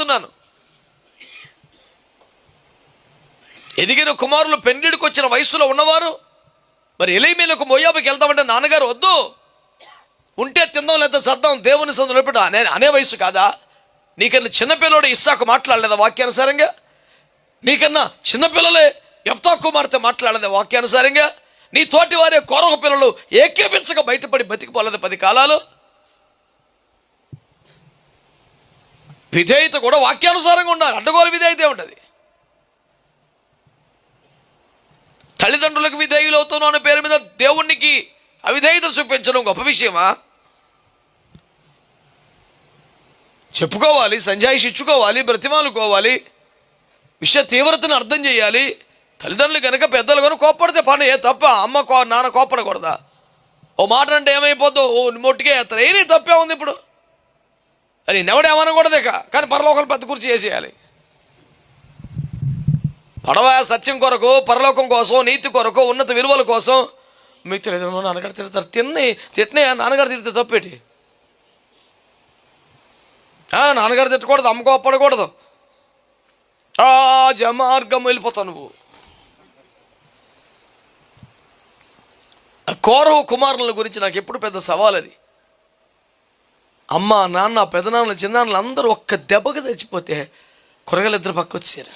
చెప్తున్నాను. ఎదిగిన కుమారులు పెండ్లిడికి వచ్చిన వయసులో ఉన్నవారు మరి ఎలీమేలకు మోయాబుకి వెళ్తామంటే నాన్నగారు వద్దు, ఉంటే తిందాం లేదా సర్దాం దేవుని సందు నిలబెట్టు అనే వయసు కాదా? నీకన్నా చిన్నపిల్లడు ఇస్సాకు మాట్లాడలేదా వాక్యానుసారంగా? నీకన్నా చిన్నపిల్లలే యెఫ్తా కుమార్తె మాట్లాడలేదా వాక్యానుసారంగా? నీ తోటి వారే కోరహ పిల్లలు ఏకేపించక బయటపడి బతికిపోలేదు 10 కాలాలు. విధేయత కూడా వాక్యానుసారంగా ఉండాలి. అడ్డగోలు విధేయతే ఉంటుంది. తల్లిదండ్రులకు విధేయులు అవుతాను అనే పేరు మీద దేవునికి అవిధేయత చూపించడం గొప్ప విషయమా? చెప్పుకోవాలి, సంజాయిషి ఇచ్చుకోవాలి, బ్రతిమాలుకోవాలి, విషయ తీవ్రతను అర్థం చేయాలి. తల్లిదండ్రులు కనుక పెద్దలు కనుక కోప్పడితే పని తప్ప అమ్మ నాన్న కోప్పడకూడదా? ఓ మాట అంటే ఏమైపోద్దో ఓ మొట్టికే వేస్తారు. ఏది తప్పే ఉంది ఇప్పుడు అని నెవడేమనకూడదే. కానీ పరలోకం పెద్ద కుర్చీ చేసేయాలి. పడవ సత్యం కొరకు, పరలోకం కోసం, నీతి కొరకు, ఉన్నత విలువల కోసం. మీకు తెలియదు నాన్నగారు తిడతారు, తిట్టినే నాన్నగారు తిడితే తప్పేటి? నాన్నగారు తిట్టకూడదు, అమ్మ కోప్పడకూడదు, జమార్గం వెళ్ళిపోతావు నువ్వు. కోరహు కుమారుల గురించి నాకు ఎప్పుడు పెద్ద సవాల్ అది. అమ్మ నాన్న పెదనాన్నలు చిన్నాన్నలు అందరూ ఒక్క దెబ్బకి చచ్చిపోతే కూరగాయలు 2 పక్క వచ్చారు.